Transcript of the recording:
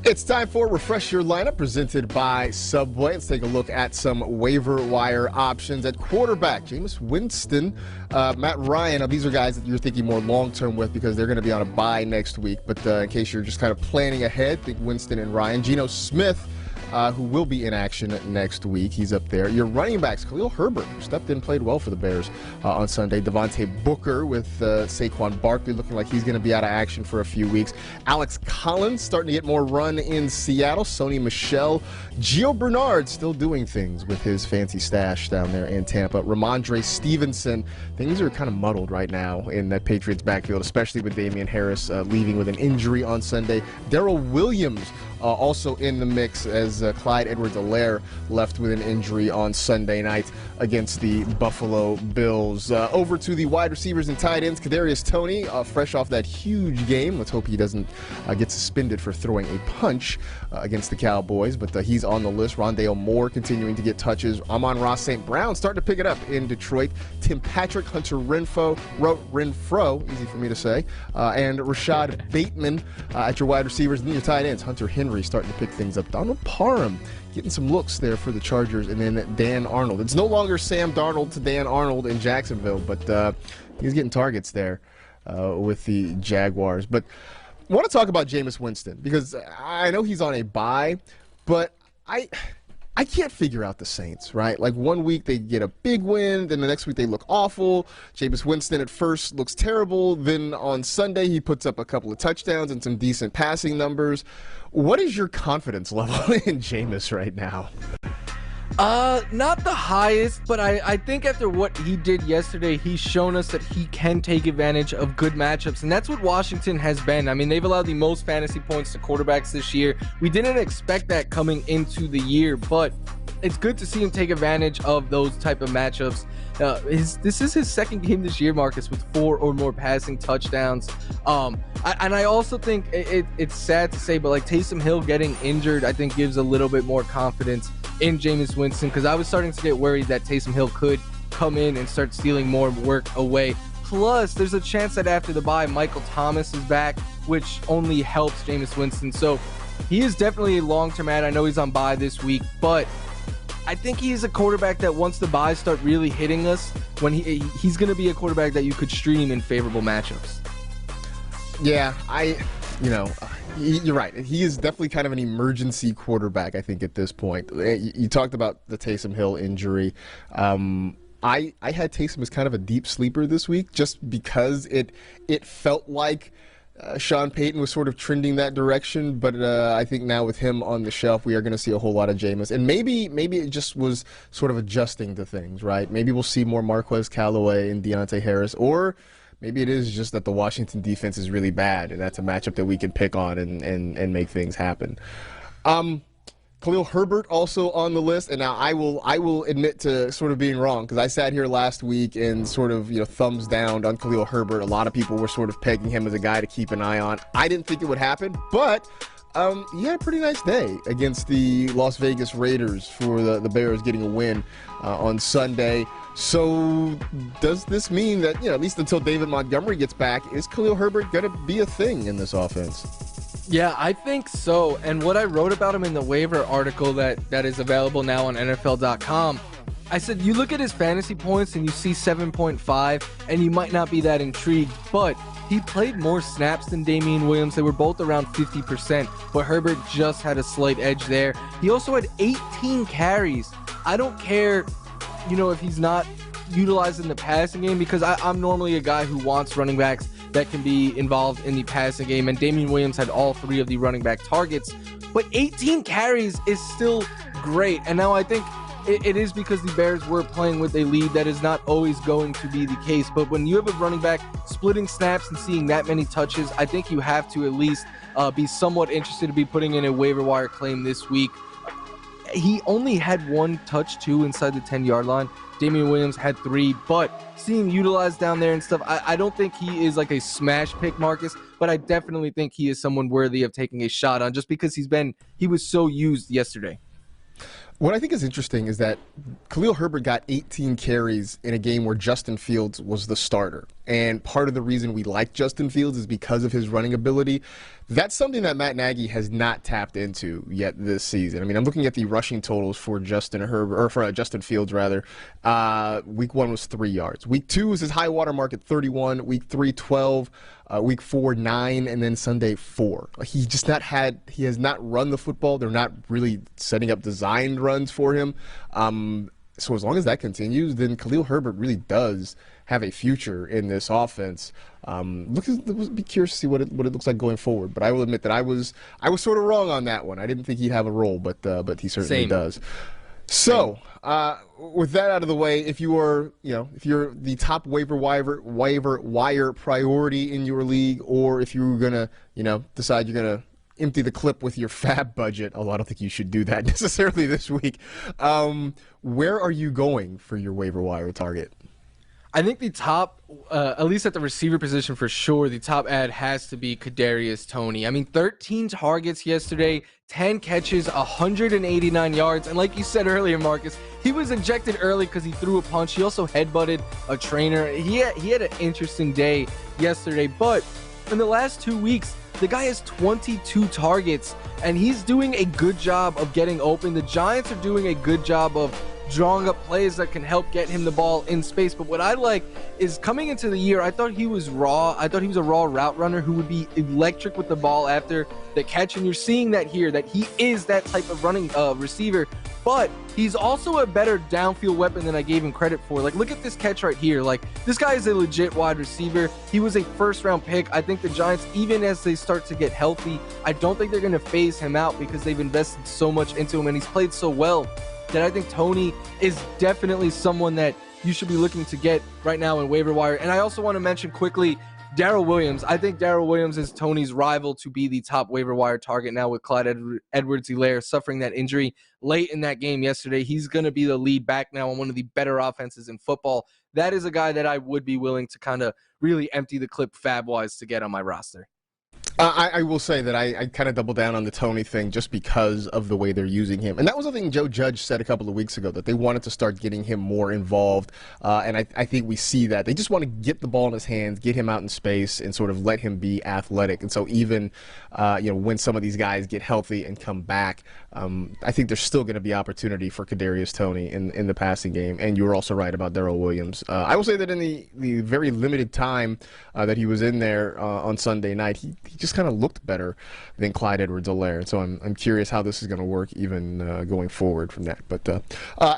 It's time for Refresh Your Lineup, presented by Subway. Let's take a look at some waiver wire options at quarterback. Jameis Winston, Matt Ryan. Now, these are guys that you're thinking more long-term with because they're going to be on a bye next week. But in case you're just kind of planning ahead, think Winston and Ryan. Geno Smith, who will be in action next week. He's up there. Your running backs, Khalil Herbert, who stepped in, played well for the Bears on Sunday. Devontae Booker with Saquon Barkley looking like he's going to be out of action for a few weeks. Alex Collins starting to get more run in Seattle. Sony Michel. Gio Bernard still doing things with his fancy stash down there in Tampa. Ramondre Stevenson. Things are kind of muddled right now in that Patriots backfield, especially with Damian Harris leaving with an injury on Sunday. Darrell Williams also in the mix as Clyde Edwards-Helaire left with an injury on Sunday night against the Buffalo Bills. Over to the wide receivers and tight ends. Kadarius Toney, fresh off that huge game. Let's hope he doesn't get suspended for throwing a punch against the Cowboys, but he's on the list. Rondale Moore continuing to get touches. Amon-Ra St. Brown starting to pick it up in Detroit. Tim Patrick, Hunter Renfro, easy for me to say, and Rashad Bateman at your wide receivers. And then your tight ends, Hunter Henry starting to pick things up. Donald Parham getting some looks there for the Chargers, and then Dan Arnold. It's no longer Sam Darnold to Dan Arnold in Jacksonville, but he's getting targets there with the Jaguars. But I want to talk about Jameis Winston because I know he's on a bye, but I can't figure out the Saints, right? Like, one week they get a big win, then the next week they look awful. Jameis Winston at first looks terrible, then on Sunday he puts up a couple of touchdowns and some decent passing numbers. What is your confidence level in Jameis right now? Not the highest, but I think after what he did yesterday, he's shown us that he can take advantage of good matchups, and that's what Washington has been. I mean, they've allowed the most fantasy points to quarterbacks this year. We didn't expect that coming into the year, but it's good to see him take advantage of those type of matchups. This is his second game this year, Marcus, with 4 or more passing touchdowns. I also think it's sad to say, but like Taysom Hill getting injured, I think gives a little bit more confidence in Jameis Winston, because I was starting to get worried that Taysom Hill could come in and start stealing more work away. Plus, there's a chance that after the bye, Michael Thomas is back, which only helps Jameis Winston. So he is definitely a long-term ad. I know he's on bye this week, but I think he's a quarterback that once the buys start really hitting us, when he's going to be a quarterback that you could stream in favorable matchups. Yeah, you're right. He is definitely kind of an emergency quarterback, I think, at this point. You talked about the Taysom Hill injury. I had Taysom as kind of a deep sleeper this week just because it felt like Sean Payton was sort of trending that direction, but I think now with him on the shelf, we are going to see a whole lot of Jameis. And maybe it just was sort of adjusting to things, right? Maybe we'll see more Marquez Callaway and Deontay Harris, or maybe it is just that the Washington defense is really bad, and that's a matchup that we can pick on and make things happen. Khalil Herbert also on the list, and now I will admit to sort of being wrong, because I sat here last week and sort of thumbs down on Khalil Herbert. A lot of people were sort of pegging him as a guy to keep an eye on. I didn't think it would happen, but he had a pretty nice day against the Las Vegas Raiders for the Bears getting a win on Sunday. So does this mean that, at least until David Montgomery gets back, is Khalil Herbert going to be a thing in this offense? Yeah, I think so. And what I wrote about him in the waiver article that is available now on NFL.com, I said you look at his fantasy points and you see 7.5, and you might not be that intrigued, but he played more snaps than Damian Williams. They were both around 50%, but Herbert just had a slight edge there. He also had 18 carries. I don't care, if he's not utilized in the passing game, because I'm normally a guy who wants running backs that can be involved in the passing game, and Damian Williams had all 3 of the running back targets, but 18 carries is still great. And now I think it is because the Bears were playing with a lead. That is not always going to be the case, but when you have a running back splitting snaps and seeing that many touches, I think you have to at least be somewhat interested to be putting in a waiver wire claim this week. He only had 1 touch too inside the 10-yard line. Damian Williams had 3, but seeing him utilized down there and stuff, I don't think he is like a smash pick, Marcus, but I definitely think he is someone worthy of taking a shot on, just because he was so used yesterday. What I think is interesting is that Khalil Herbert got 18 carries in a game where Justin Fields was the starter. and part of the reason we like Justin Fields is because of his running ability. That's something that Matt Nagy has not tapped into yet this season. I mean, I'm looking at the rushing totals for Justin Fields rather. Week 1 was 3 yards. Week 2 was his high water mark at 31. Week 3, 12. Week 4, 9, and then Sunday 4. He has not run the football. They're not really setting up designed runs for him. So as long as that continues, then Khalil Herbert really does have a future in this offense. Be curious to see what it looks like going forward. But I will admit that I was sort of wrong on that one. I didn't think he'd have a role, but he certainly does. So, with that out of the way, if you're the top waiver wire priority in your league, or if you're gonna, decide you're gonna empty the clip with your fab budget, although I don't think you should do that necessarily this week. Where are you going for your waiver wire target? I think the top, at least at the receiver position for sure, the top ad has to be Kadarius Toney. I mean, 13 targets yesterday, 10 catches, 189 yards. And like you said earlier, Marcus, he was ejected early because he threw a punch. He also headbutted a trainer. He had an interesting day yesterday. But in the last 2 weeks, the guy has 22 targets, and he's doing a good job of getting open. The Giants are doing a good job of drawing up plays that can help get him the ball in space. But what I like is coming into the year, I thought he was raw. I thought he was a raw route runner who would be electric with the ball after the catch. And you're seeing that here, that he is that type of running receiver. But he's also a better downfield weapon than I gave him credit for. Like, look at this catch right here. Like, this guy is a legit wide receiver. He was a first-round pick. I think the Giants, even as they start to get healthy, I don't think they're going to phase him out because they've invested so much into him and he's played so well that I think Toney is definitely someone that you should be looking to get right now in waiver wire. And I also want to mention quickly Darrell Williams. I think Darrell Williams is Toney's rival to be the top waiver wire target now with Clyde Edwards-Helaire suffering that injury late in that game yesterday. He's going to be the lead back now on one of the better offenses in football. That is a guy that I would be willing to kind of really empty the clip fab-wise to get on my roster. I will say that I kind of double down on the Toney thing just because of the way they're using him. And that was the thing Joe Judge said a couple of weeks ago, that they wanted to start getting him more involved. And I think we see that. They just want to get the ball in his hands, get him out in space, and sort of let him be athletic. And so even when some of these guys get healthy and come back, I think there's still going to be opportunity for Kadarius Toney in the passing game. And you were also right about Darrell Williams. I will say that in the very limited time that he was in there on Sunday night, he just kind of looked better than Clyde Edwards-Helaire. So I'm curious how this is going to work even going forward from that. But